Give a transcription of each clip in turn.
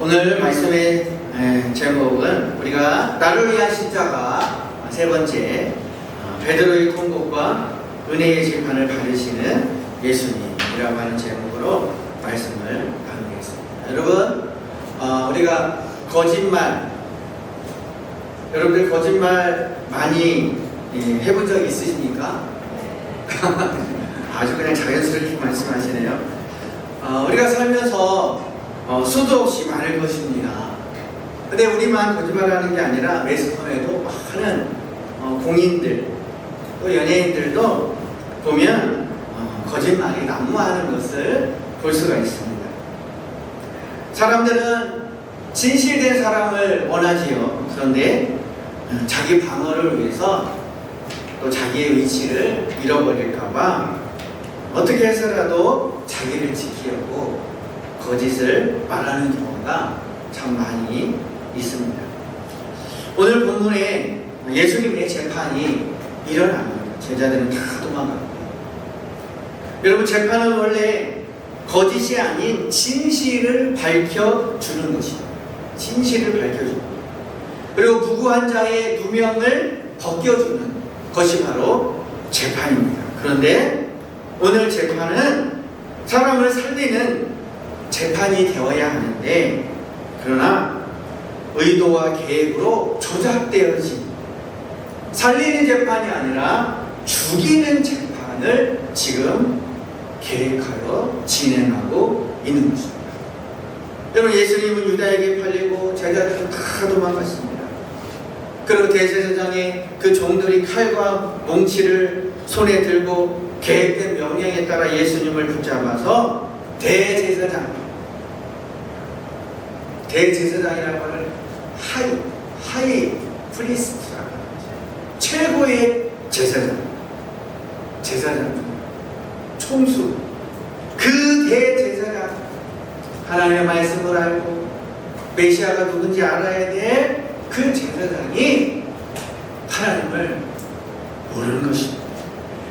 오늘 말씀의 제목은 우리가 나를 위한 십자가 세 번째 베드로의 통곡과 은혜의 심판을 받으시는 예수님이라고 하는 제목으로 말씀을 나누겠습니다. 여러분, 우리가 여러분들 거짓말 많이 해본 적 있으십니까? 아주 그냥 자연스럽게 말씀하시네요. 우리가 살면서 수도 없이 많을 것입니다. 근데 우리만 거짓말하는 게 아니라 매스컴에도 많은 공인들 또 연예인들도 보면 거짓말이 난무하는 것을 볼 수가 있습니다. 사람들은 진실된 사람을 원하지요. 그런데 자기 방어를 위해서 또 자기의 위치를 잃어버릴까봐 어떻게 해서라도 자기를 지키려고 거짓을 말하는 경우가 참 많이 있습니다. 오늘 본문에 예수님의 재판이 일어납니다. 제자들은 다 도망갔고, 여러분, 재판은 원래 거짓이 아닌 진실을 밝혀주는 것입니다. 진실을 밝혀주는 것. 그리고 무고한 자의 누명을 벗겨주는 것이 바로 재판입니다. 그런데 오늘 재판은 사람을 살리는 재판이 되어야 하는데, 그러나 의도와 계획으로 조작되어진 살리는 재판이 아니라 죽이는 재판을 지금 계획하여 진행하고 있는 것입니다. 여러분, 예수님은 유다에게 팔리고 제자들은 다 도망갔습니다. 그리고 대제사장의 그 종들이 칼과 몽치를 손에 들고 계획된 명령에 따라 예수님을 붙잡아서 대제사장이라고 하는 하이 프리스트라고 하죠. 최고의 제사장, 총수, 그 대제사장, 하나님의 말씀을 알고 메시아가 누군지 알아야 될 그 제사장이 하나님을 모르는 것입니다.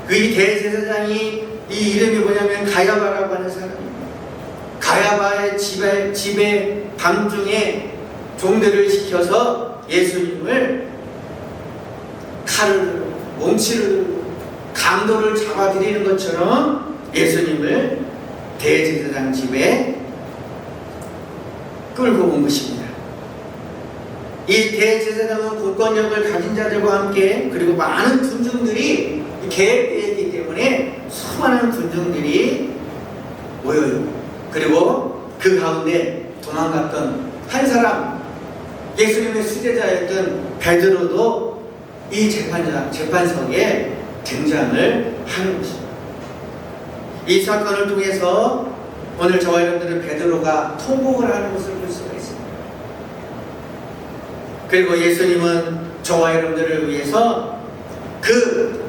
그 이 대제사장이 이 이름이 뭐냐면 가야바라고 하는 사람입니다. 가야바의 집에 밤중에 종들을 시켜서 예수님을 칼을 들고 몽치를 들고 강도를 잡아들이는 것처럼 예수님을 대제사장 집에 끌고 온 것입니다. 이 대제사장은 공권력을 가진 자들과 함께, 그리고 많은 군중들이 계획되었기 때문에 수많은 군중들이 모여요. 그리고 그 가운데 도망갔던 한 사람, 예수님의 수제자였던 베드로도 이 재판석에 등장을 하는 것입니다. 이 사건을 통해서 오늘 저와 여러분들은 베드로가 통곡을 하는 것을 볼 수가 있습니다. 그리고 예수님은 저와 여러분들을 위해서 그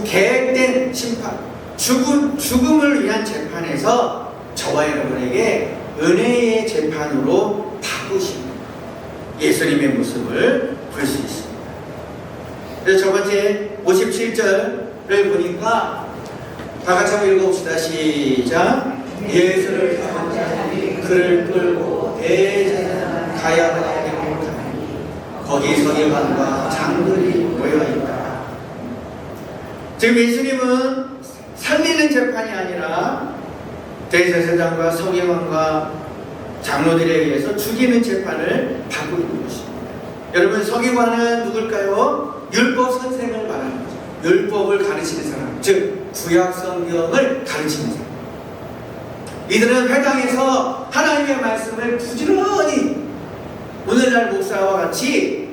계획된 심판, 죽음을 위한 재판에서 저와 여러분에게 은혜의 재판으로 바꾸신 예수님의 모습을 볼 수 있습니다. 그래서 첫 번째 57절을 보니까 다 같이 한번 읽어봅시다. 시작. 예수를 향한 자들이 그를 끌고 대제사장 가야바에게로 가니 거기 서기관과 장들이 모여있다. 지금 예수님은 살리는 재판이 아니라 대제사장과 서기관과 장로들에 의해서 죽이는 재판을 받고 있는 것입니다. 여러분, 서기관은 누굴까요? 율법 선생을 말하는 거죠. 율법을 가르치는 사람, 즉 구약 성경을 가르치는 사람. 이들은 회당에서 하나님의 말씀을 부지런히, 오늘날 목사와 같이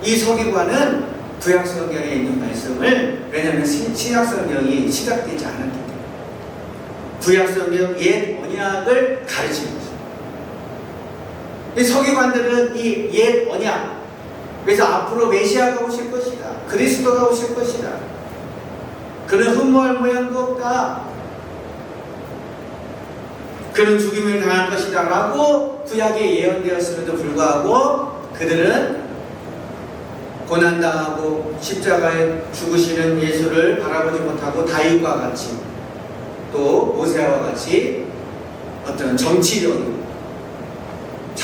이 서기관은 구약 성경에 있는 말씀을, 왜냐하면 신약 성경이 시작되지 않았기 때문에 구약 성경 옛 언약을 가르치는 것입니다. 이 서기관들은 이 옛 언약, 그래서 앞으로 메시아가 오실 것이다, 그리스도가 오실 것이다, 그는 흠모할 모양도 없다, 그는 죽임을 당할 것이다 라고 구약에 예언되었음에도 불구하고 그들은 고난당하고 십자가에 죽으시는 예수를 바라보지 못하고 다윗과 같이 또 모세와 같이 어떤 정치적인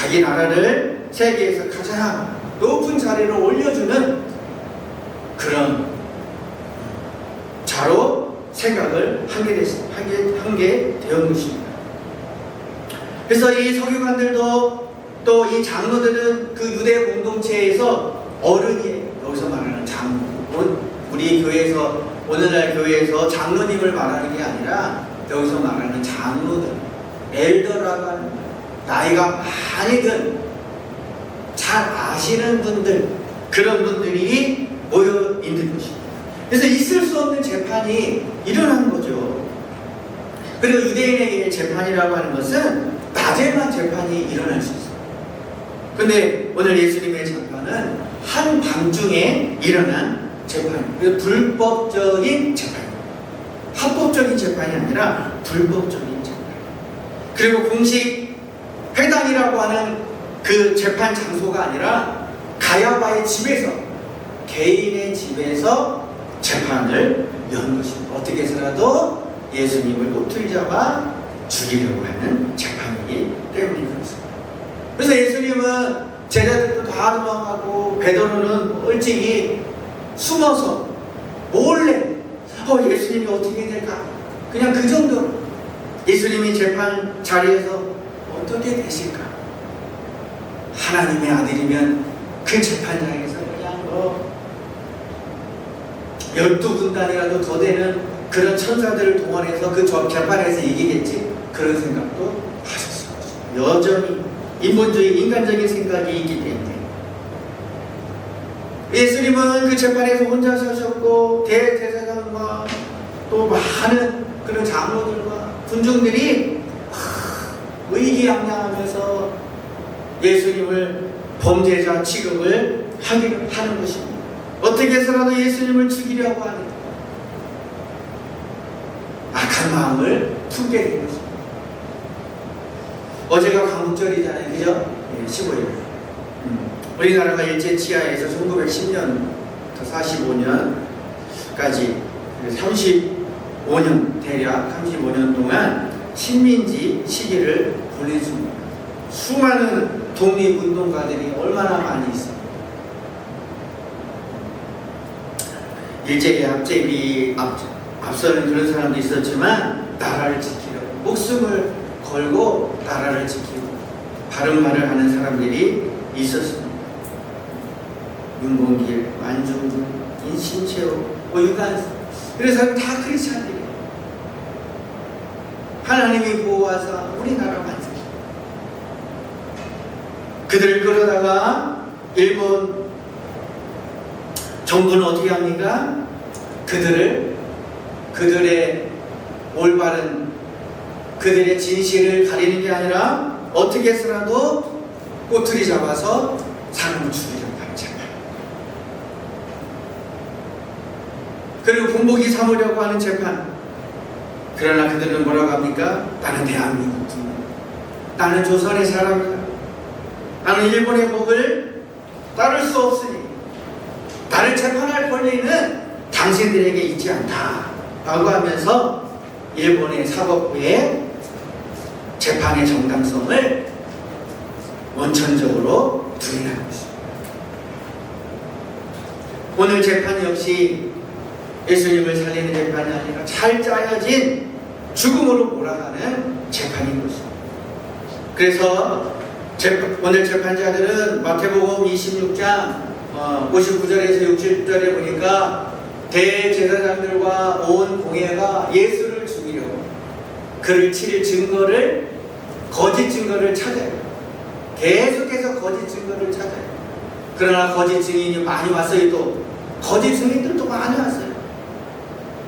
자기 나라를 세계에서 가장 높은 자리를 올려주는 그런 자로 생각을 하게 되었는 것입니다. 그래서 이 서기관들도 또 이 장로들은 그 유대 공동체에서 어른이에요. 여기서 말하는 장로. 우리 교회에서, 오늘날 교회에서 장로님을 말하는 게 아니라 여기서 말하는 장로들, 엘더라고 하는 나이가 많이 든 잘 아시는 분들, 그런 분들이 모여 있는 것입니다. 그래서 있을 수 없는 재판이 일어난 거죠. 그리고 유대인에게 재판이라고 하는 것은 낮에만 재판이 일어날 수 있어요. 근데 오늘 예수님의 재판은 한밤중에 일어난 재판이에요. 불법적인 재판이에요. 합법적인 재판이 아니라 불법적인 재판. 그리고 공식 회당이라고 하는 그 재판 장소가 아니라 가야바의 집에서, 개인의 집에서 재판을 연 것입니다. 어떻게 해서라도 예수님을 꼬투리 잡아 죽이려고 하는 재판이기 때문인 것입니다. 그래서 예수님은 제자들도 다 도망가고 베드로는 일찍이 숨어서 몰래 예수님이 어떻게 될까? 그냥 그 정도로 예수님이 재판 자리에서 어떻게 되실까? 하나님의 아들이면 그 재판장에서 그냥 12군단이라도 더 되는 그런 천사들을 동원해서 그 재판에서 이기겠지? 그런 생각도 하셨을 것입니다. 여전히 인본주의, 인간적인 생각이 있기 때문에 예수님은 그 재판에서 혼자 서셨고 대제사장과 또 많은 그런 장로들과 군중들이 의기양양하면서 예수님을 범죄자 취급을 하는 것입니다. 어떻게 해서라도 예수님을 죽이려고 하는 악한 마음을 품게 된 것입니다. 어제가 광복절이잖아요. 그죠? 15일. 우리나라가 일제치하에서 1910년부터 45년까지 35년, 대략 35년 동안 식민지 시기를 보내줍니다. 수많은 독립운동가들이 얼마나 많이 있습니다. 일제히 앞서는 그런 사람도 있었지만 나라를 지키려고 목숨을 걸고 나라를 지키고 바른 말을 하는 사람들이 있었습니다. 윤봉길, 만중군, 인신채호, 유관순, 그래서 다 크리스찬들이에요. 하나님이 보호하사 우리나라 만세. 그들을 끌어다가 일본 정부는 어떻게 합니까? 그들의 올바른 그들의 진실을 가리는 게 아니라 어떻게 해서라도 꼬투리 잡아서 사람을 죽이려고 하는 재판. 그리고 본보기 삼으려고 하는 재판. 그러나 그들은 뭐라고 합니까? 나는 대한민국 국민, 나는 조선의 사람이다. 나는 일본의 법을 따를 수 없으니 나를 재판할 권리는 당신들에게 있지 않다 라고 하면서 일본의 사법부의 재판의 정당성을 원천적으로 부인하는 것입니다. 오늘 재판 역시 예수님을 살리는 재판이 아니라 잘 짜여진 죽음으로 몰아가는 재판인 것입니다. 그래서 오늘 재판자들은 마태복음 26장 59절에서 67절에 보니까 대제사장들과 온 공회가 예수를 죽이려고 그를 치릴 증거를, 거짓 증거를 찾아요. 계속해서 거짓 증거를 찾아요. 그러나 거짓 증인이 많이 왔어요. 또 거짓 증인들도 많이 왔어요.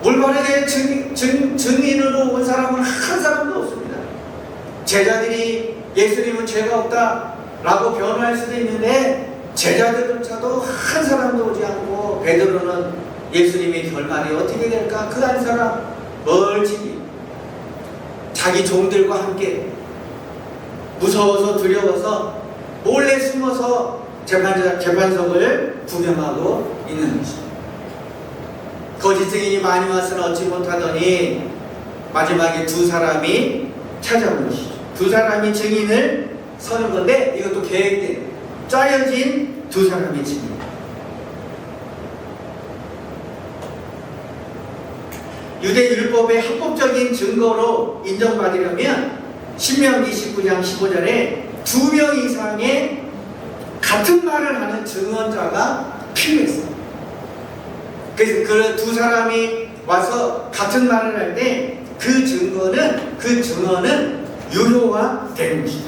올바르게 증인으로 온 사람은 한 사람도 없습니다. 제자들이 예수님은 죄가 없다 라고 변호할 수도 있는데 제자들조차도 한 사람도 오지 않고 베드로는 예수님의 결말이 어떻게 될까? 그 한 사람 멀찍이 자기 종들과 함께 무서워서 두려워서 몰래 숨어서 재판석을 구경하고 있는 것입니다. 거짓 증인이 많이 와서는 얻지 못하더니 마지막에 두 사람이 찾아온 것이죠. 두 사람이 증인을 서는 건데 이것도 계획된 짜여진 두 사람의 집입니다. 유대 율법의 합법적인 증거로 인정받으려면 신명기 19장 15절에 2명 이상의 같은 말을 하는 증언자가 필요했어요. 그래서 그 두 사람이 와서 같은 말을 할 때 그 증언은 유효화되는 것이죠.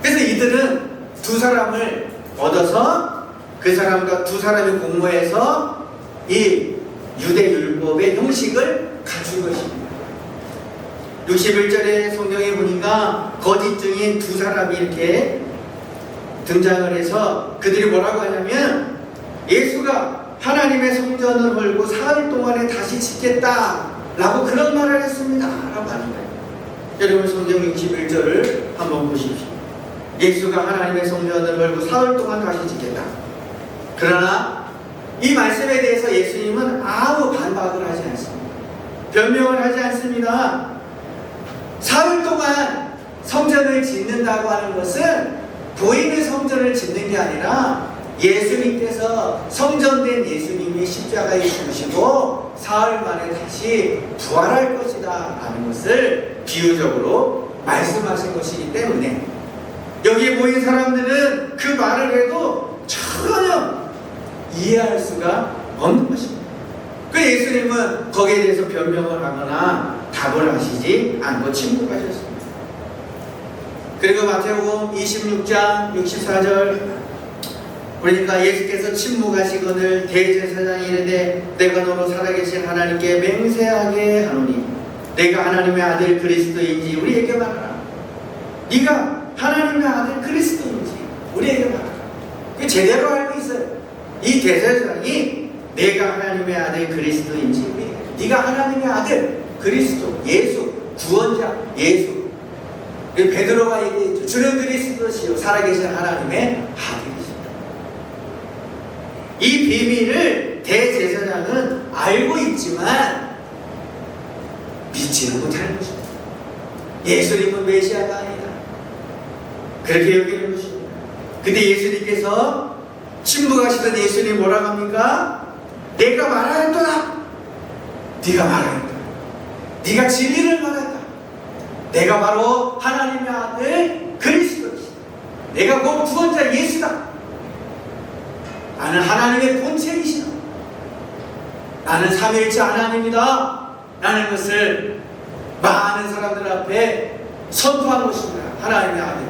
그래서 이들은 두 사람을 얻어서 그 사람과 두 사람이 공모해서 이 유대 율법의 형식을 갖춘 것입니다. 61절에 성경에 보니까 거짓 증인 두 사람이 이렇게 등장을 해서 그들이 뭐라고 하냐면 예수가 하나님의 성전을 헐고 사흘 동안에 다시 짓겠다 라고 그런 말을 했습니다 라고 하는 거예요. 여러분 성경 61절을 한번 보십시오. 예수가 하나님의 성전을 헐고 사흘 동안 다시 짓겠다. 그러나 이 말씀에 대해서 예수님은 아무 반박을 하지 않습니다. 변명을 하지 않습니다. 사흘 동안 성전을 짓는다고 하는 것은 보이는 성전을 짓는 게 아니라 예수님께서 성전된 예수님이 십자가에 죽으시고 사흘 만에 다시 부활할 것이다 라는 것을 비유적으로 말씀하신 것이기 때문에 여기에 모인 사람들은 그 말을 해도 전혀 이해할 수가 없는 것입니다. 그 예수님은 거기에 대해서 변명을 하거나 답을 하시지 않고 침묵하셨습니다. 그리고 마태복음 26장 64절 그러니까 예수께서 침묵하시거늘 대제사장이 이르되 내가 너로 살아계신 하나님께 맹세하게 하노니 내가 하나님의 아들 그리스도인지 우리에게 말하라. 네가 하나님의 아들 그리스도인지 우리에게 말하라. 그 제대로 알고 있어요. 이 대제사장이 내가 하나님의 아들 그리스도인지 네가 하나님의 아들 그리스도 예수 구원자 예수 베드로가 얘기했죠. 주는 그리스도시요 살아계신 하나님의 아들이십니다. 이 비밀을 대제사장은 알고 있지만 믿지는 못하는 것입니다. 예수님은 메시아가 아니다. 그렇게 여기는 것입니다. 근데 예수님께서 침묵하시던 예수님 뭐라고 합니까? 내가 말하였도다. 네가 말하였다. 네가 진리를 말했다. 내가 바로 하나님의 아들 그리스도시다. 내가 곧 구원자 예수다. 나는 하나님의 본체이시다. 나는 삼위일체 하나님이다. 라는 것을 많은 사람들 앞에 선포한 것입니다. 하나님의 아들.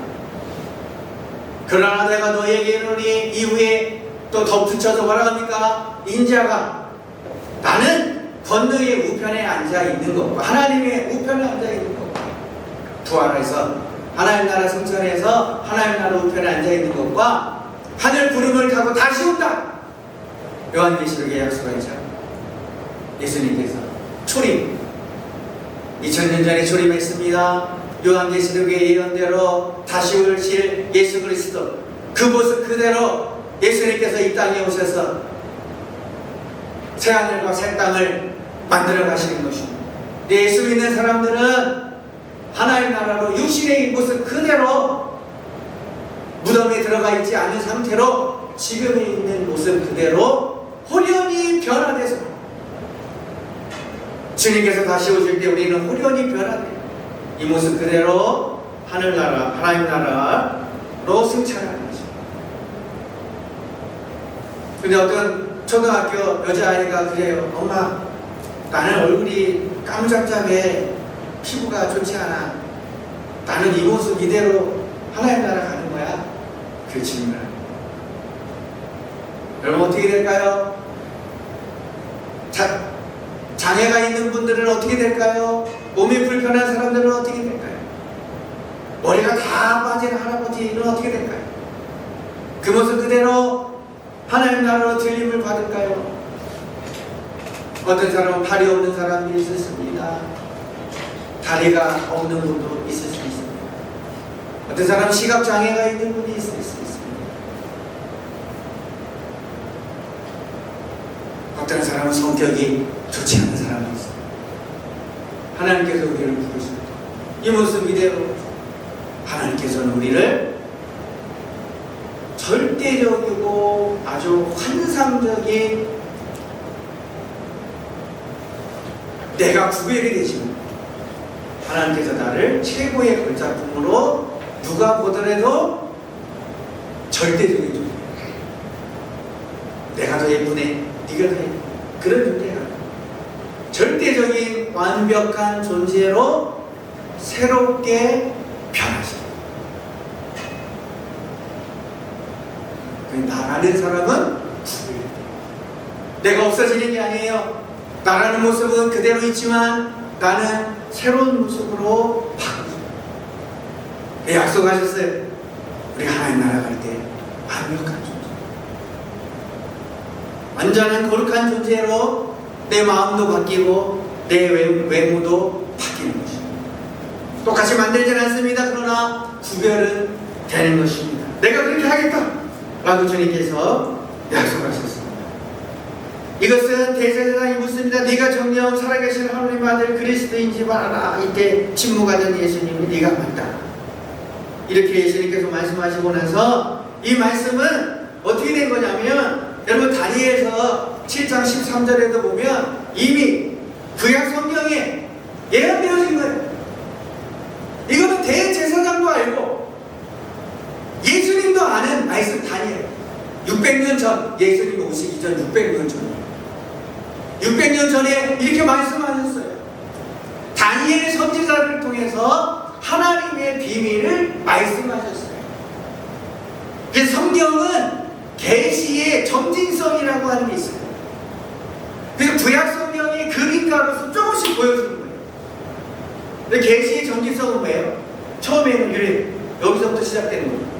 그러나 내가 너에게 이르노니 이후에 또 덧붙여서 뭐라 합니까? 인자가 나는 권능의 우편에 앉아 있는 것과 하나님의 우편에 앉아 있는 것과 부활해서 하나님 나라 성전에서 하나님 나라 우편에 앉아 있는 것과 하늘 구름을 타고 다시 온다. 요한계시록에 약속하죠. 예수님께서 초림 2000년 전에 초림했습니다. 요한계시록의 예언대로 다시 오실 예수 그리스도 그 모습 그대로 예수님께서 이 땅에 오셔서 새하늘과 새 땅을 만들어 가시는 것입니다. 예수 믿는 사람들은 하나님 나라로 육신의 모습 그대로 무덤에 들어가 있지 않은 상태로 지금에 있는 모습 그대로 혼연히 변화돼서 주님께서 다시 오실 때 우리는 혼연히 변화돼요. 이 모습 그대로 하늘나라 하나님 나라로 승천하는 거죠. 근데 어떤 초등학교 여자아이가 그래요. 엄마 나는 얼굴이 까무잡잡해 피부가 좋지 않아. 나는 이 모습 이대로 하나님 나라 가는 거야. 그 질문을 여러분 어떻게 될까요? 장애가 있는 분들은 어떻게 될까요? 몸이 불편한 사람들은 어떻게 될까요? 머리가 다 빠진 할아버지는 어떻게 될까요? 그 모습 그대로 하나님 나라로 들림을 받을까요? 어떤 사람은 팔이 없는 사람이 있을 수 있습니다. 다리가 없는 분도 있을 수 있습니다. 어떤 사람은 시각장애가 있는 분이 있을 수 있습니다. 어떤 사람은 성격이 좋지 않은 사람이 있습니다. 하나님께서 우리를 부르십니다. 이 모습 이대로 하나님께서는 우리를 절대적이고 아주 환상적인 내가 구별이 되지만 하나님께서 나를 최고의 걸작품으로 누가 보더라도 절대적인 존재. 내가 더 예쁘네, 네가 더 예쁘네, 그런 존재가 절대적인 완벽한 존재로 새롭게 변하십니다. 나라는 사람은 내가 없어지는 게 아니에요. 나라는 모습은 그대로 있지만 나는 새로운 모습으로 바뀌어요. 약속하셨어요. 우리 하나님 나라 갈 때 완벽한 존재, 완전한 거룩한 존재로 내 마음도 바뀌고 내 외모도 바뀌는 것입니다. 똑같이 만들지는 않습니다. 그러나 구별은 되는 것입니다. 내가 그렇게 하겠다 라고 주님께서 약속하셨습니다. 이것은 대제사장이 묻습니다. 네가 정녕 살아계신 하나님 아들 그리스도인지 말하라. 이때 침묵하던 예수님이 네가 맞다, 이렇게 예수님께서 말씀하시고 나서 이 말씀은 어떻게 된 거냐면, 여러분 다니엘서 7장 13절에도 보면 이미 구약 성경에 예언되어진 거예요. 이거는 대제사장도 알고 예수님도 아는 말씀. 다니엘 600년 전, 예수님이 오시기 전 600년 전, 600년 전에 이렇게 말씀하셨어요. 다니엘 선지자를 통해서 하나님의 비밀을 말씀하셨어요. 그 성경은 계시의 점진성이라고 하는 게 있어요. 그래서 구약 성경이 그림가로서 조금씩 보여주는 거예요. 근데 계시의 점진성은 뭐예요? 처음에는 이래, 여기서부터 시작되는 거예요.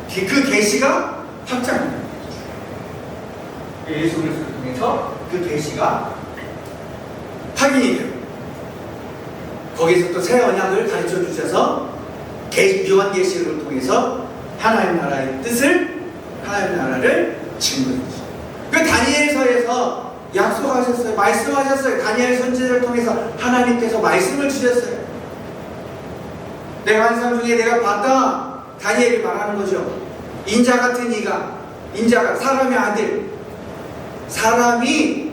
그 계시가 확장돼요. 예수 그리스도를 통해서 그 계시가 확인이 돼요. 거기서 또 새 언약을 가르쳐 주셔서 요한계시록을 통해서 하나님 나라의 뜻을, 하나님 나라를 증거해 주시죠. 그 다니엘서에서 약속하셨어요. 말씀하셨어요. 다니엘 선지자를 통해서 하나님께서 말씀을 주셨어요. 내가 환상 중에 내가 봤다, 다니엘이 말하는 거죠. 인자 같은 이가, 인자가 사람의 아들, 사람이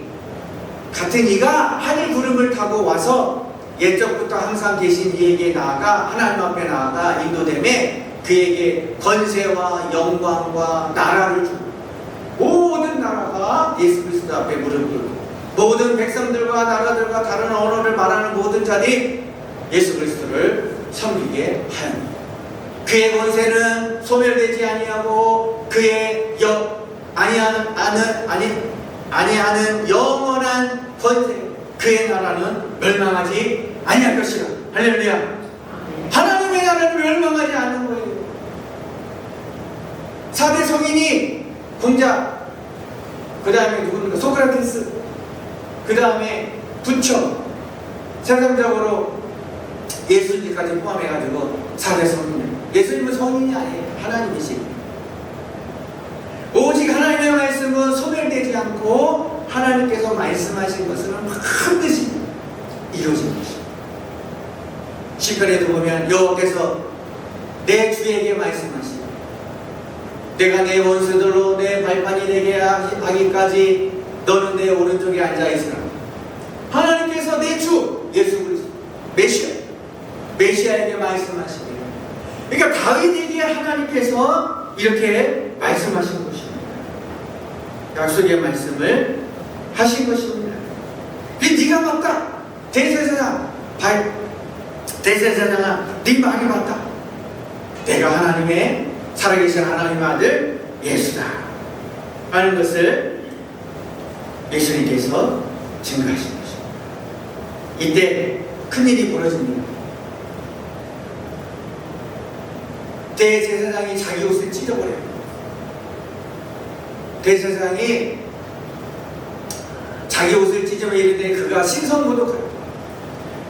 같은 이가 하늘 구름을 타고 와서 옛적부터 항상 계신 이에게 나아가, 하나님 앞에 나아가 인도됨에 그에게 권세와 영광과 나라를 주고, 모든 나라가 예수 그리스도 앞에 무릎 꿇고, 모든 백성들과 나라들과 다른 언어를 말하는 모든 자들이 예수 그리스도를 섬기게 하였습니다. 그의 권세는 소멸되지 아니하고 그의 아니하는 영원한 권세, 그의 나라는 멸망하지 아니할 것이라. 할렐루야. 하나님의 나라는 멸망하지 않는 거예요. 4대 성인이 공자, 그 다음에 누굽니까? 소크라테스, 그 다음에 부처, 세상적으로 예수님까지 포함해가지고 4대 성인. 예수님은 성인이 아니에요. 하나님이시고, 오직 하나님의 말씀은 소멸되지 않고 하나님께서 말씀하신 것은 반드시 이루어진 것입니다. 시편에도 보면 여호와께서 내 주에게 말씀하시고, 내가 내 원수들로 내 발판이 되게 하기까지 너는 내 오른쪽에 앉아있으라. 하나님께서 내 주 예수 그리스도 메시아에게 말씀하시고, 그러니까 다윗에게 하나님께서 이렇게 말씀하신 것입니다. 약속의 말씀을 하신 것입니다. 네가 맞다, 대제사장아, 네 말이 맞다. 내가 하나님의 살아계신 하나님의 아들 예수다 하는 것을 예수님께서 증거하신 것입니다. 이때 큰일이 벌어집니다. 대제사장이 자기 옷을 찢어버려요. 대제사장이 자기 옷을 찢으면 이르되 그가 신성모독하여.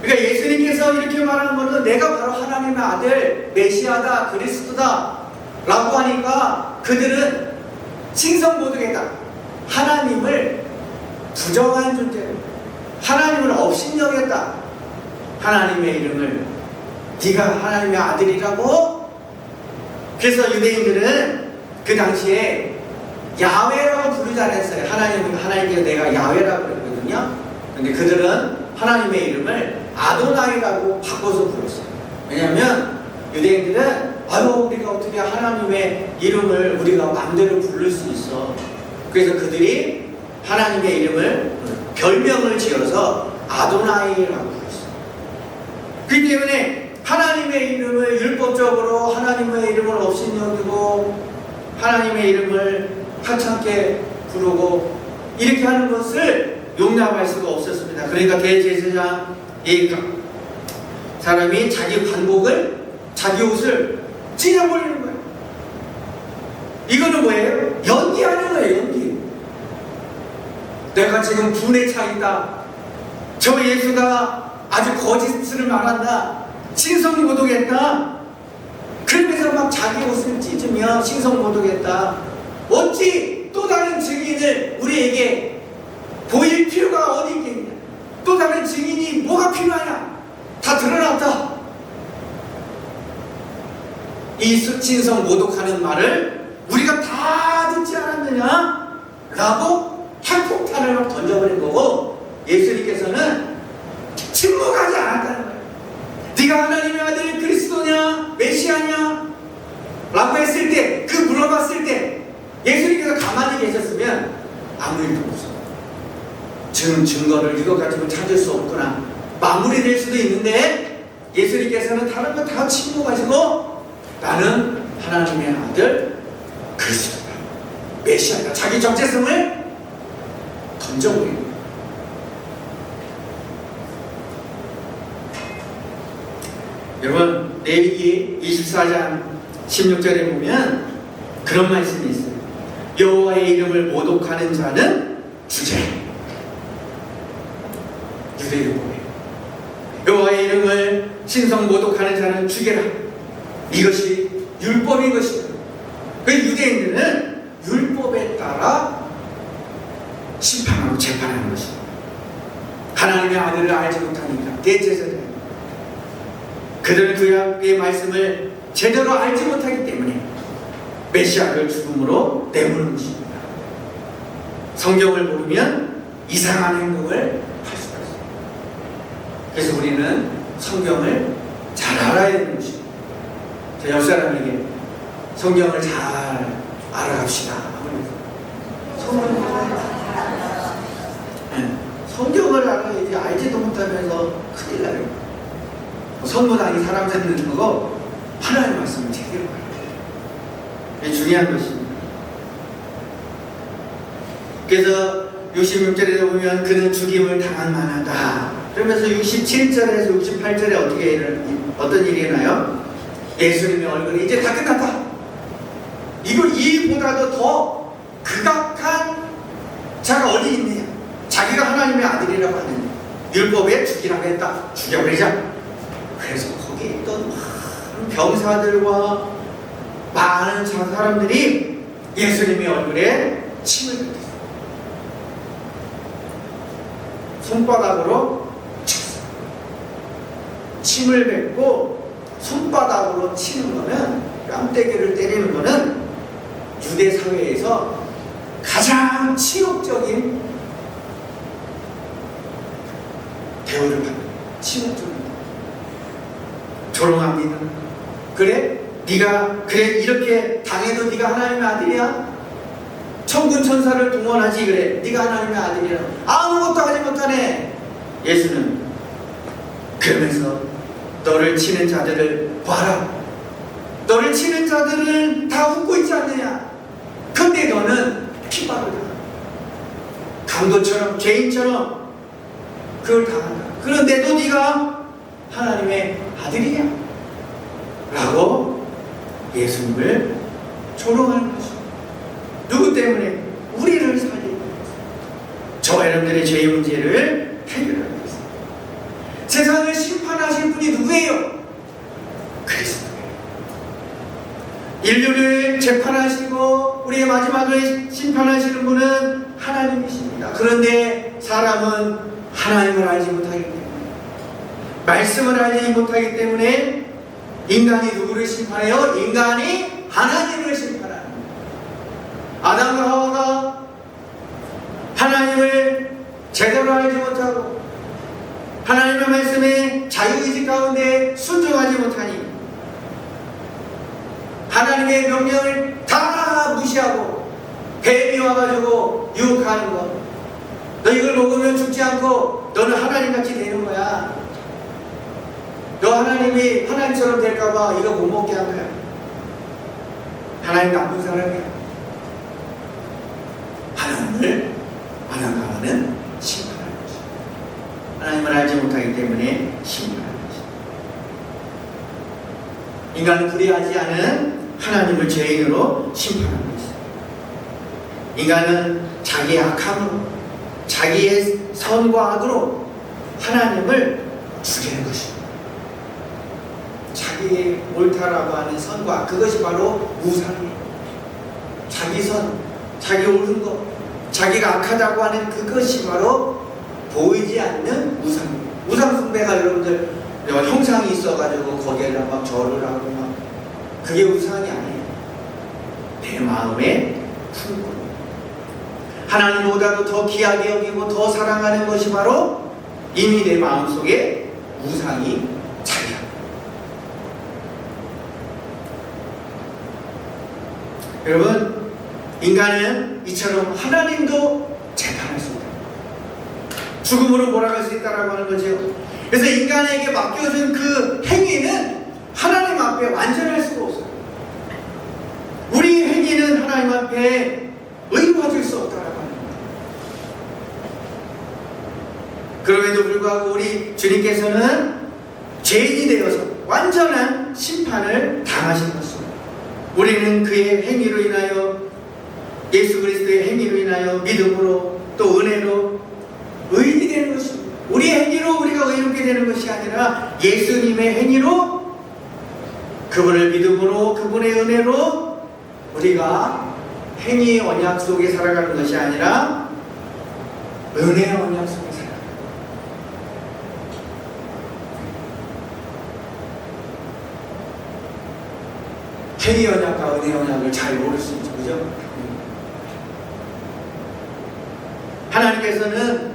그러니까 예수님께서 이렇게 말하는 것은 내가 바로 하나님의 아들 메시아다, 그리스도다 라고 하니까 그들은 신성모독했다. 하나님을 부정한 존재로, 하나님을 업신여겼다. 하나님의 이름을 네가 하나님의 아들이라고? 그래서 유대인들은 그 당시에 야훼라고 부르지 않았어요. 하나님께 내가 야훼라고 그랬거든요. 근데 그들은 하나님의 이름을 아도나이라고 바꿔서 불렀어요. 왜냐하면 유대인들은 우리가 어떻게 하나님의 이름을 우리가 마음대로 부를 수 있어. 그래서 그들이 하나님의 이름을 별명을 지어서 아도나이라고 불렀어요. 그렇기 때문에 하나님의 이름을 율법적으로 하나님의 이름을 업신여기고 하나님의 이름을 하찮게 부르고 이렇게 하는 것을 용납할 수가 없었습니다. 그러니까 대제사장 이 사람이 자기 관복을, 자기 옷을 찢어버리는 거예요. 이거는 뭐예요? 연기하는 거예요. 연기. 내가 지금 분에 차 있다. 저 예수가 아주 거짓을 말한다. 신성모독했다. 그러면서 막 자기 옷을 찢으며 신성모독했다. 어찌 또 다른 증인을 우리에게 보일 필요가 어디 있겠냐? 또 다른 증인이 뭐가 필요하냐? 다 드러났다. 이 신성 모독하는 말을 우리가 다 듣지 않았느냐? 라고 핵폭탄을 막 던져버린 거고, 예수님께서는 침묵하지 않았다는 거예요. 네가 하나님의 아들 그리스도냐? 메시아냐? 라고 했을 때, 그 물어봤을 때 예수님께서 가만히 계셨으면 아무 일도 없어. 증거를 이것 가지고 찾을 수 없구나. 마무리될 수도 있는데 예수님께서는 다른 거 다 침묵하시고 나는 하나님의 아들 그리스도다. 메시아다. 자기 정체성을 던져버린 거예요. 여러분, 레위기 24장 16절에 보면 그런 말씀이 있어요. 여호와의 이름을 모독하는 자는 죽이라. 유대인이에요. 여호와의 이름을 신성 모독하는 자는 죽이라. 이것이 율법인 것입니다. 그 유대인들은 율법에 따라 심판하고 재판하는 것입니다. 하나님의 아들을 알지 못하니까 대제사장 그들은 그의 말씀을 제대로 알지 못하기 때문에 메시아를 죽음으로 내모는 것입니다. 성경을 모르면 이상한 행동을 할 수가 있습니다. 그래서 우리는 성경을 잘 알아야 되는 것입니다. 저 옆 사람에게 성경을 잘 알아갑시다. 성경을 알아야지 알지도 못하면서 큰일 나요. 선무당이 사람 잡는 거고 하나님의 말씀을 제대로 알아야 돼요. 이게 중요한 것입니다. 그래서 66절에 보면 그는 죽임을 당할 만하다. 그러면서 67절에서 68절에 어떤 일이 일어나요? 예수님의 얼굴이 이제 다 끝났다. 이보다도 더 극악한 자가 어디 있느냐? 자기가 하나님의 아들이라고 하는 율법에 죽이라고 했다. 죽여버리자. 그래서 거기에 있던 많은 병사들과 많은 사람들이 예수님의 얼굴에 침을 뱉었어요. 손바닥으로 쳤어요. 침을 뱉고 손바닥으로 치는 거는, 뺨때기를 때리는 거는 유대 사회에서 가장 치욕적인 대우를 받는 치욕적인 조롱합니다. 그래? 이렇게 당해도 네가 하나님의 아들이야? 천군 천사를 동원하지. 그래, 네가 하나님의 아들이야. 아무것도 하지 못하네. 예수는 그러면서 너를 치는 자들을 봐라. 너를 치는 자들은 다 웃고 있지 않느냐? 근데 너는 핍박을 당한다. 강도처럼, 죄인처럼 그걸 당한다. 그런데도 네가 하나님의 아들이냐? 라고 예수님을 조롱하는 것입니다. 누구 때문에? 우리를 살리기 위해서. 저와 여러분들의 죄의 문제를 해결하기 위해서. 세상을 심판하신 분이 누구예요? 그리스도예요. 인류를 재판하시고 우리의 마지막을 심판하시는 분은 하나님이십니다. 그런데 사람은 하나님을 알지 못하기 때문에, 말씀을 알지 못하기 때문에 인간이 누구를 심판해요? 인간이 하나님을 심판하는 거예요. 아담과 하와가 하나님을 제대로 알지 못하고 하나님의 말씀에 자유의지 가운데 순종하지 못하니 하나님의 명령을 다 무시하고 뱀이 와가지고 유혹하는 거. 너 이걸 먹으면 죽지 않고 너는 하나님같이 되는 거야. 너 하나님이 하나님처럼 될까봐 이거 못 먹게 한 거야. 하나님 나쁜 사람이야. 하나님을 알아가는 심판하는 것이야. 하나님을 알지 못하기 때문에 심판하는 것이야. 인간은 불의하지 않은 하나님을 죄인으로 심판하는 것이야. 인간은 자기의 악함으로 자기의 선과 악으로 하나님을 죽이는 것입니다. 자기의 옳다라고 하는 선과 악, 그것이 바로 우상이에요. 자기 선, 자기 옳은 것, 자기가 악하다고 하는 그것이 바로 보이지 않는 우상이에요. 우상 숭배가 여러분들 형상이 있어가지고 거기에다 막 절을 하고 막 그게 우상이 아니에요. 내 마음에 품고 하나님보다도 더 귀하게 여기고 더 사랑하는 것이 바로 이미 내 마음속에 우상이 자리합니다. 여러분, 인간은 이처럼 하나님도 재판할 수 있다. 죽음으로 몰아갈 수 있다라고 하는 거죠. 그래서 인간에게 맡겨준 그 행위는 하나님 앞에 완전할 수가 없어요. 우리 행위는 하나님 앞에 의로워질 수 없다라고 하는 거예요. 그럼에도 불구하고 우리 주님께서는 죄인이 되어서 완전한 심판을 당하신 것입니다. 우리는 그의 행위로 인하여, 예수 그리스도의 행위로 인하여 믿음으로 또 은혜로 의인이 되는 것입니다. 우리의 행위로 우리가 의롭게 되는 것이 아니라 예수님의 행위로, 그분을 믿음으로, 그분의 은혜로 우리가 행위의 언약 속에 살아가는 것이 아니라 은혜의 언약 속에 살아가는 것입니다. 행위 언약과 은혜 언약을 잘 모를 수 있죠. 그죠? 하나님께서는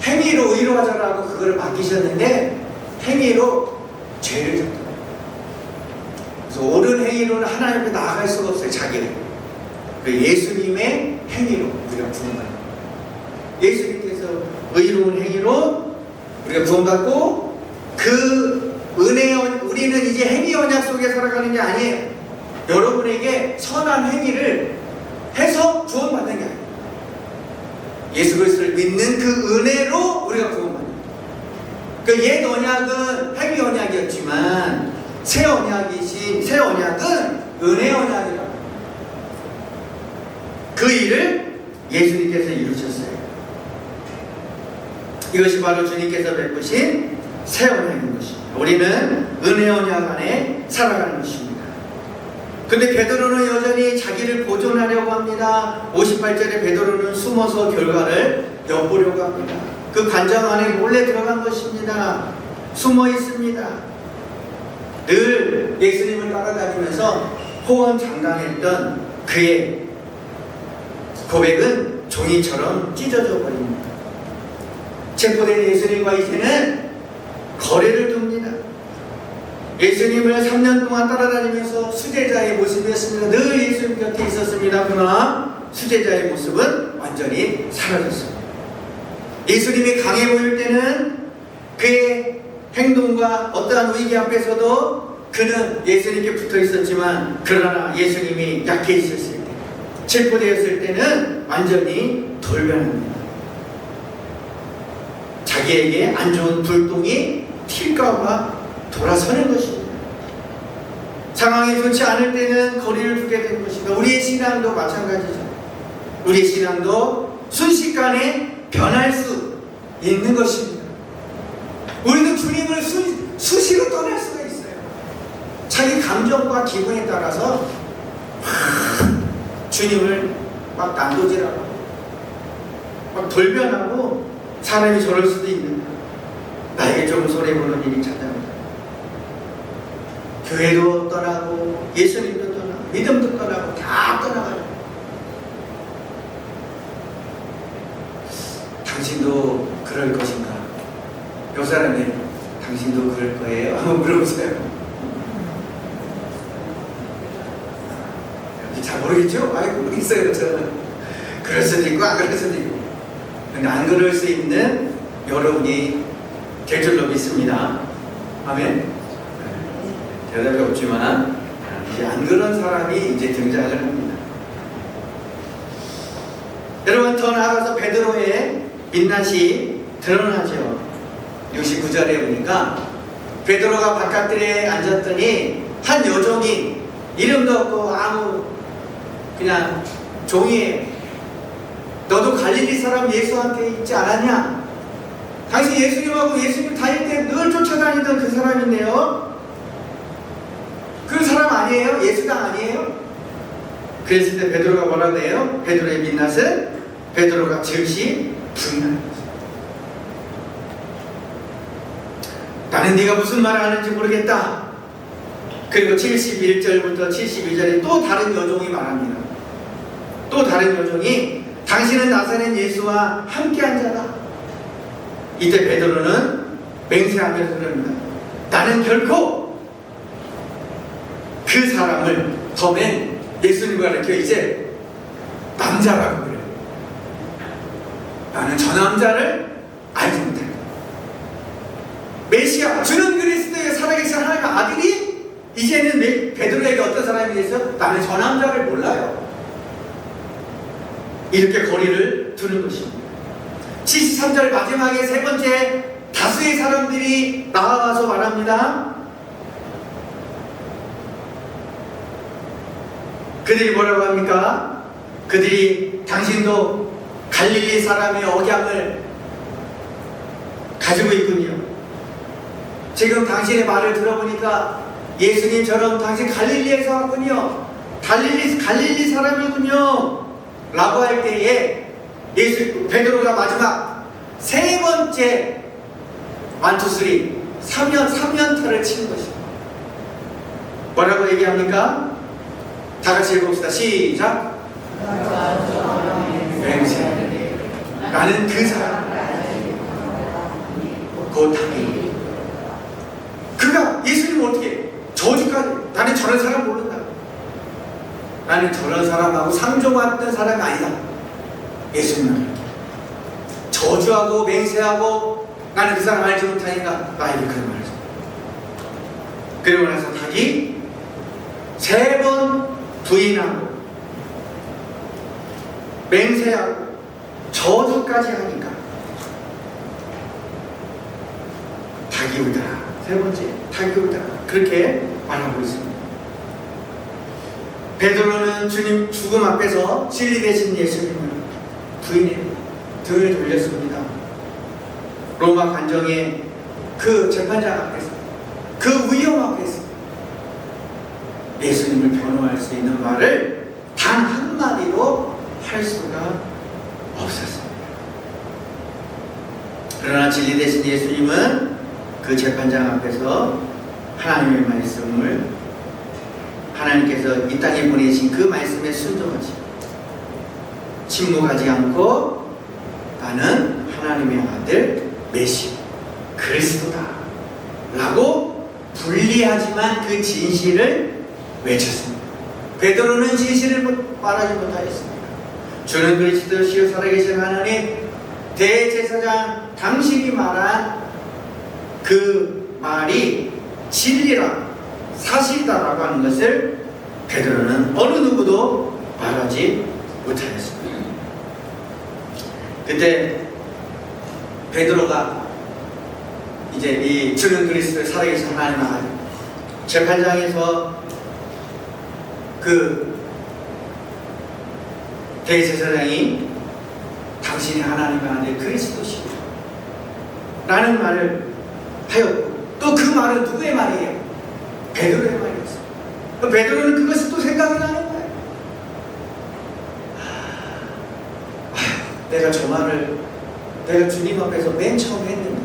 행위로 의로하자라고 그걸 맡기셨는데 행위로 죄를 졌다. 그래서 옳은 행위로는 하나님 앞에 나아갈 수가 없어요. 자기를. 그 예수님의 행위로 우리가 구원받는 거예요. 예수님께서 의로운 행위로 우리가 구원받고 그 은혜, 우리는 이제 행위 언약 속에 살아가는 게 아니에요. 여러분에게 선한 행위를 해서 구원받는 게 아니에요. 예수 그리스도를 믿는 그 은혜로 우리가 구원받는 거예요. 그 옛 언약은 행위 언약이었지만 새 언약은 은혜 언약이라고. 그 일을 예수님께서 이루셨어요. 이것이 바로 주님께서 베푸신 새 언약인 것입니다. 우리는 은혜 언약 안에 살아가는 것입니다. 근데 베드로는 여전히 자기를 보존하려고 합니다. 58절에 베드로는 숨어서 결과를 엿보려고 합니다. 그 관장 안에 몰래 들어간 것입니다. 숨어 있습니다. 늘 예수님을 따라다니면서 호언장담했던 그의 고백은 종이처럼 찢어져 버립니다. 체포된 예수님과 이제는 거리를 둡니다. 예수님을 3년 동안 따라다니면서 수제자의 모습이었습니다. 늘 예수님 곁에 있었습니다. 그러나 수제자의 모습은 완전히 사라졌습니다. 예수님이 강해 보일 때는 그의 행동과 어떠한 위기 앞에서도 그는 예수님께 붙어 있었지만, 그러나 예수님이 약해 있었을 때, 체포되었을 때는 완전히 돌변합니다. 자기에게 안 좋은 불똥이 튈까봐 돌아서는 것입니다. 상황이 좋지 않을 때는 거리를 두게 되는 것입니다. 우리의 신앙도 마찬가지죠. 우리의 신앙도 순식간에 변할 수 있는 것입니다. 우리도 주님을 수시로 떠날 수가 있어요. 자기 감정과 기분에 따라서 주님을 막 난도질하고 막 돌변하고 사람이 저럴 수도 있는데, 나에게 좀 손해보는 일이 찾아옵니다. 교회도 떠나고 예수님도 떠나고 믿음도 떠나고 다 떠나가요. 당신도 그럴 것인가? 요 사람이 당신도 그럴 거예요? 한번 물어보세요. 잘 모르겠죠? 아이고 모르겠어요. 저는 그럴 수도 있고 안 그럴 수도 있고. 근데 안 그럴 수 있는 여러분이 될 줄로 믿습니다. 아멘. 대답이 없지만 이제 안 그런 사람이 이제 등장을 합니다. 여러분, 더 나아가서 베드로의 민낯이 드러나죠. 69절에 보니까 베드로가 바깥들에 앉았더니 한 여종이, 이름도 없고 아무 그냥 종이에요. 너도 갈릴리 사람 예수와 함께 있지 않았냐? 당신 예수님하고 예수님 다닐 때 늘 쫓아다니던 그 사람인데요. 그 사람 아니에요? 예수가 아니에요? 그랬을 때 베드로가 뭐라고 해요? 베드로의 민낯은 베드로가 즉시 분한 거죠. 나는 네가 무슨 말을 하는지 모르겠다. 그리고 71절부터 72절에 또 다른 여종이 말합니다. 또 다른 여종이 당신은 나사렛 예수와 함께한 자다. 이때 베드로는 맹세하면서 그럽니다. 나는 결코 그 사람을, 처음엔 예수님과 가르쳐 이제 남자라고 그래요. 나는 저 남자를 알지 못해. 메시아, 주는 그리스도의 살아계신 하나님의 아들이 이제는 베드로에게 어떤 사람이 됐어? 나는 저 남자를 몰라요. 이렇게 거리를 두는 것입니다. 73절 마지막에 세 번째, 다수의 사람들이 나와서 말합니다. 그들이 뭐라고 합니까? 그들이 당신도 갈릴리 사람의 억양을 가지고 있군요. 지금 당신의 말을 들어보니까 예수님처럼 당신 갈릴리에서 왔군요. 갈릴리 사람이군요. 라고 할 때에 베드로가 마지막 세 번째 1, 2, 3 3연타를 치는 것입니다. 뭐라고 얘기합니까? 다 같이 읽읍시다. 시작. 맹세. 나는 그 사람. 곧 하기. 그가 예수님 어떻게 저주까지, 나는 저런 사람 모른다. 나는 저런 사람하고 상종했던 사람이 아니다. 예수님은 저주하고 맹세하고 나는 그 사람 알지 못하니까 나에게 그런 말을 했어. 그리고 나서 닭이 3번 부인하고 맹세하고 저주까지 하니까 닭이 울더라. 3번째 닭이 울더라. 그렇게 말하고 있습니다. 베드로는 주님 죽음 앞에서 진리 되신 예수님을 부인해 등을 돌렸습니다. 로마 관정의 그 재판장 앞에서, 그 위험 앞에서 예수님을 변호할 수 있는 말을 단 한마디도 할 수가 없었습니다. 그러나 진리 되신 예수님은 그 재판장 앞에서 하나님의 말씀을, 하나님께서 이 땅에 보내신 그 말씀에 순종하지, 침묵하지 않고 나는 하나님의 아들 메시아 그리스도다 라고 불리하지만 그 진실을 외쳤습니다. 베드로는 진실을 말하지 못하였습니다. 주는 그리스도시요 살아계신 하나님, 대제사장 당신이 말한 그 말이 진리라 사실이다라고 하는 것을 베드로는 어느 누구도 말하지 못하였습니다. 그때 베드로가 이제 이 주는 그리스도의 살아계신 하나님의 아들, 재판장에서 그 대제사장이 당신이 하나님의 아들 그리스도시다 라는 말을 하였고, 또 그 말은 누구의 말이에요? 베드로의 말이었어요. 베드로는 그것이 또 생각이 나는 거예요. 내가 저 말을 내가 주님 앞에서 맨 처음 했는데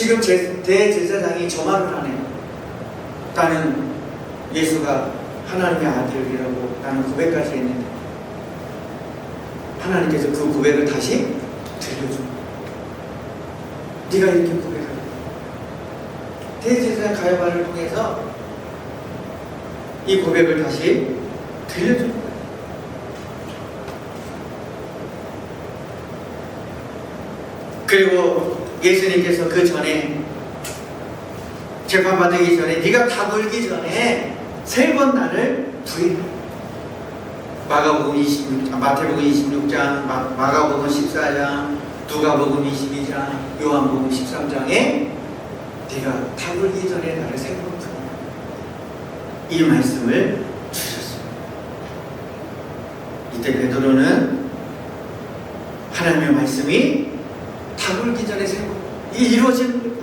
지금 대제사장이 저 말을 하네요. 나는 예수가 하나님의 아들이라고 나는 고백까지 했는데 하나님께서 그 고백을 다시 들려줘. 네가 이렇게 고백하라. 대제사장 가야바를 통해서 이 고백을 다시 들려준 거예요. 그리고 예수님께서 그 전에 재판받기 전에 네가 다 물기 전에 3번 나를 부인하라. 마태복음 26장, 마가복음 14장, 누가복음 22장, 요한복음 13장에 네가 다 물기 전에 나를 3번 부인하라. 이 말씀을 주셨습니다. 이때 베드로는 하나님의 말씀이 다 물기 전에 3번 이게 이루어집니까?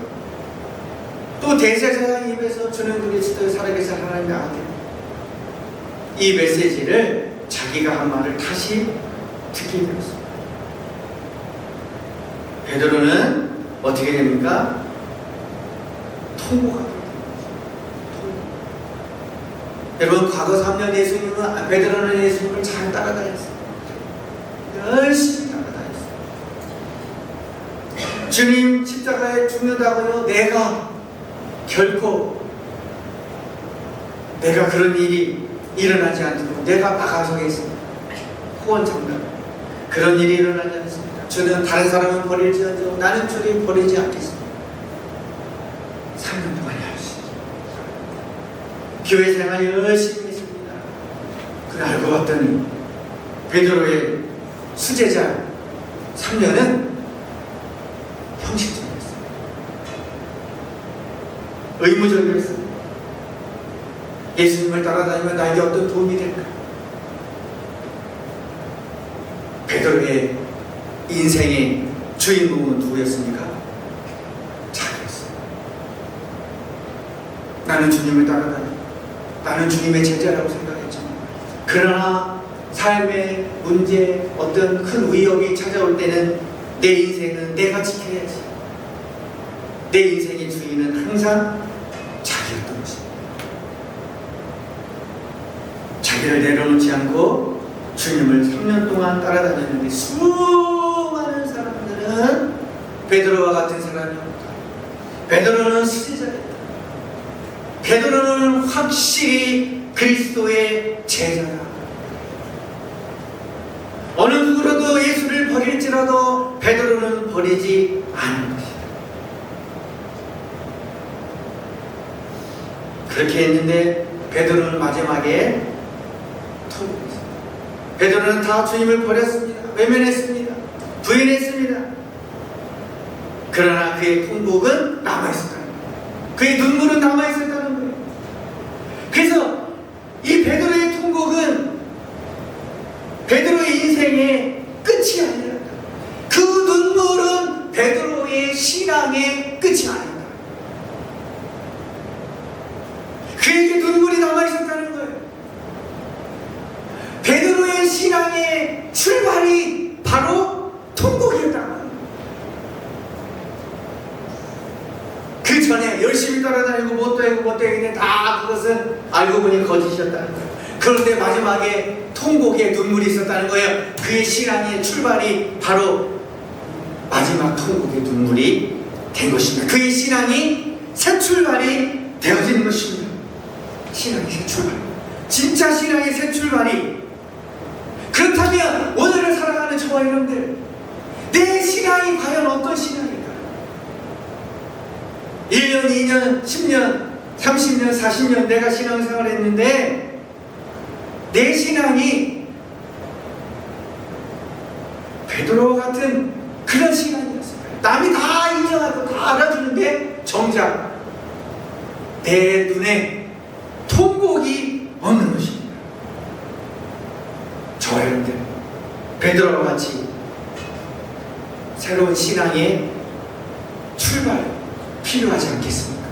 또 대제사장 입에서 주는 그리스도의 살아계신 하나님의 아들, 이 메시지를 자기가 한 말을 다시 듣게 되었습니다. 베드로는 어떻게 됩니까? 통보가 됩니다. 여러분, 과거 3년 베드로는 예수님을 잘 따라다녔어요. 열심히 따라다녔어요. 주님 십자가에 죽는다고요? 내가 그런 일이 일어나지 않도록 내가 막아서겠습니다. 호언장담. 그런 일이 일어나지 않습니다. 주는 다른 사람은 버릴지언정 나는 주님 버리지 않겠습니다. 3년 동안 열심히 교회 생활 열심히 했습니다. 그걸 알고 봤더니 베드로의 수제자 3년은 형식적이었어요. 의무적이었어요. 예수님을 따라다니면 나에게 어떤 도움이 될까? 베드로의 인생의 주인공은 누구였습니까? 자기였어요. 나는 주님을 따라다니고 나는 주님의 제자라고 생각했지만, 그러나 삶의 문제, 어떤 큰 위협이 찾아올 때는 내 인생은 내가 지켜야지. 내 인생의 주인은 항상 자기였던 것입니다. 자기를 내려놓지 않고 주님을 3년 동안 따라다녔는데 수많은 사람들은 베드로와 같은 사람이었다. 베드로는 수제자였다. 베드로는 확실히 그리스도의 제자다. 어느 누구라도 예수를 버릴지라도 베드로는 버리지 않을 것이다. 그렇게 했는데 베드로는 마지막에 통곡했습니다. 베드로는 다 주님을 버렸습니다. 외면했습니다. 부인했습니다. 그러나 그의 통곡은 남아있었다는 거예요. 그의 눈물은 남아있었다는 거예요. 그래서 이 베드로의 통곡은 베드로의 인생의 끝이 아니라 그 눈물은 베드로의 신앙의 끝이 아니다. 그에게 눈물이 남아있었다는 거예요. 베드로의 신앙의 출발이 바로 통곡이었다는 거예요. 그 전에 열심히 따라다니고 못도 했는데 다 그것은 알고 보니 거짓이었다는 거예요. 그런데 마지막에 통곡에 눈물이 있었다는 거예요. 그의 신앙의 출발이 바로 마지막 통곡의 눈물이 된 것입니다. 그의 신앙이 새 출발이 되어진 것입니다. 신앙의 새 출발. 진짜 신앙의 새 출발이. 그렇다면 오늘을 살아가는 저와 여러분들, 내 신앙이 과연 어떤 신앙일까? 1년, 2년, 10년, 30년, 40년 내가 신앙생활을 했는데 내 신앙이 베드로와 같은 그런 신앙이었어요. 남이 다 인정하고 다 알아주는데 정작 내 눈에 통곡이 없는 것입니다. 저와 여러분들, 베드로와 같이 새로운 신앙의 출발 필요하지 않겠습니까?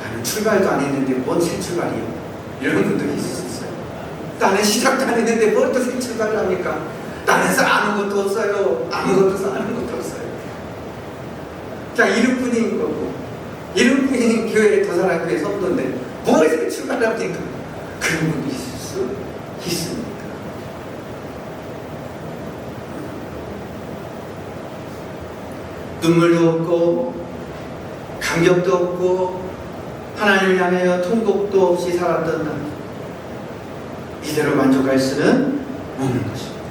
나는 출발도 안 했는데 뭔 새 출발이요? 이런 분들이 있었어요. 나는 시작도 안 했는데 뭘 또 새 출발을 합니까? 나는 쌓아놓은 것도 없어요. 아무것도 쌓아놓은 것도 없어요. 자, 이름뿐인 거고, 이름뿐인 교회 도사랑교회 성도인데 뭘 새 출발을 합니까? 그런 분이 있을 수 있습니다. 눈물도 없고 감격도 없고 하나님을 향하여 통곡도 없이 살았던 나, 이대로 만족할 수는 없는 것입니다.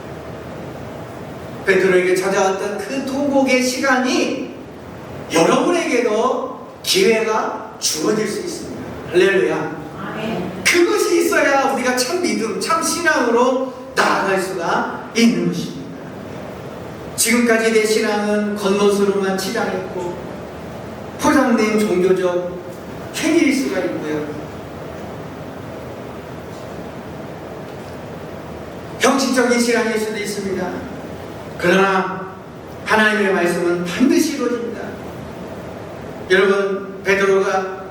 베드로에게 찾아왔던 그 통곡의 시간이 여러분에게도 기회가 주어질 수 있습니다. 할렐루야. 그것이 있어야 우리가 참 믿음, 참 신앙으로 나아갈 수가 있는 것입니다. 지금까지 내 신앙은 겉모습으로만 치장했고 포장된 종교적 행위일 수가 있고요, 형식적인 신앙일 수도 있습니다. 그러나 하나님의 말씀은 반드시 이루어집니다. 여러분, 베드로가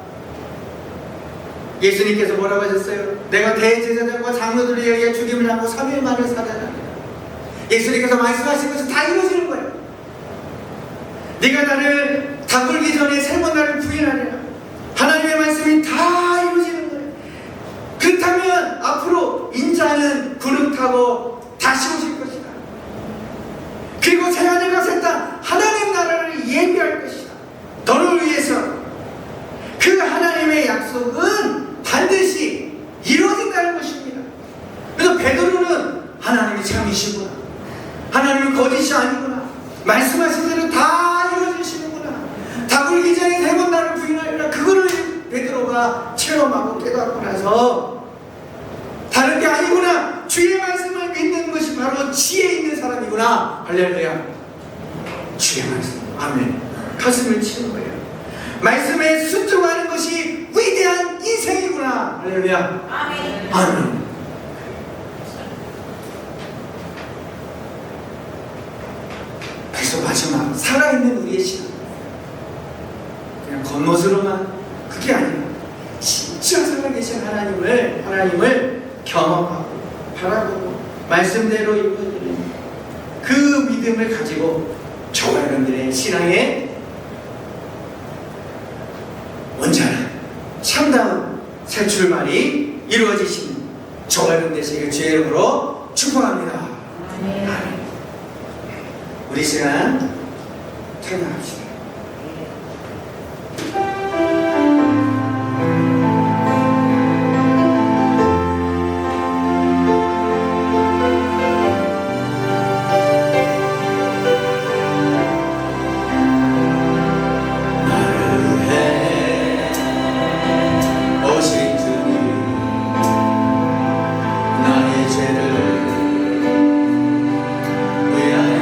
예수님께서 뭐라고 하셨어요? 내가 대제사장과 장로들에 의해 죽임을 하고 3일 만에 살아나리라. 예수님께서 말씀하신 것은 다 이루어지는 거예요. 네가 나를 다 굴기 전에 3번 나를 부인하리라. 하나님의 말씀이 다 이루어지는 거예요. 그렇다면 앞으로 인자는 구름 타고 다시 오실 것이다. 그리고 새하늘과 새 땅, 하나님 나라를 예비할 것이다. 너를 위해서. 그 하나님의 약속은 반드시 이루어진다는 것입니다. 그래서 베드로는 하나님이 참이시구나, 하나님은 거짓이 아니구나, 말씀하신 대로 다 이루어지시는구나, 다 굴기 전에 3번 나를 부인하리라, 그거를 베드로가 체험하고 깨닫고 나서 다른 게 아니구나, 주의 말씀을 믿는 것이 바로 지혜 있는 사람이구나. 할렐루야. 주의 말씀, 아멘. 가슴을 치는 거예요. 말씀에 순종하는 것이 위대한 인생이구나. 할렐루야. 아멘. 아멘. 그래서 마지막 살아있는 우리의 신앙, 그냥 겉모습으로만, 그게 아니라 진짜 살아계신 하나님을 경험하고 바라보고 말씀대로 이루어지는 그 믿음을 가지고 저와 여러분들의 신앙의 온전한 참다운 새 출발이 이루어지시는 저와 여러분 되시길 주의 이름으로 축복합니다. 아멘. 우리 시간 찬양합시다. 나의 죄를 위하여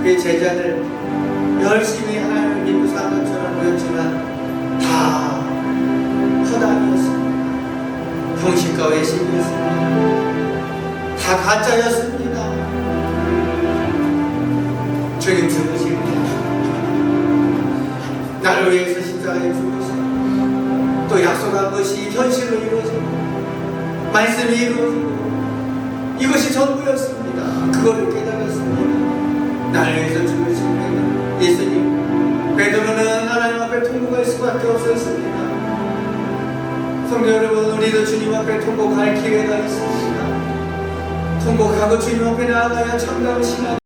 우리 제자들 열심히 하나님을 믿고 사는 것처럼 보였지만 다 허당이었습니다. 형식과 외식이었습니다. 다 가짜였습니다. 주님 죽으십니다. 나를 위해서 십자가에 죽으시고 또 약속한 것이 현실로 이루어지고 말씀이 이루어지고 이것이 전부였습니다. 그거를 깨달았습니다. 나를 위해서 죽으신 예수님. 베드로는 하나님 앞에 통곡할 수밖에 없었습니다. 성도 여러분, 우리도 주님 앞에 통곡할 기회가 있습니다. 통곡하고 주님 앞에 나아가야 참다운 신앙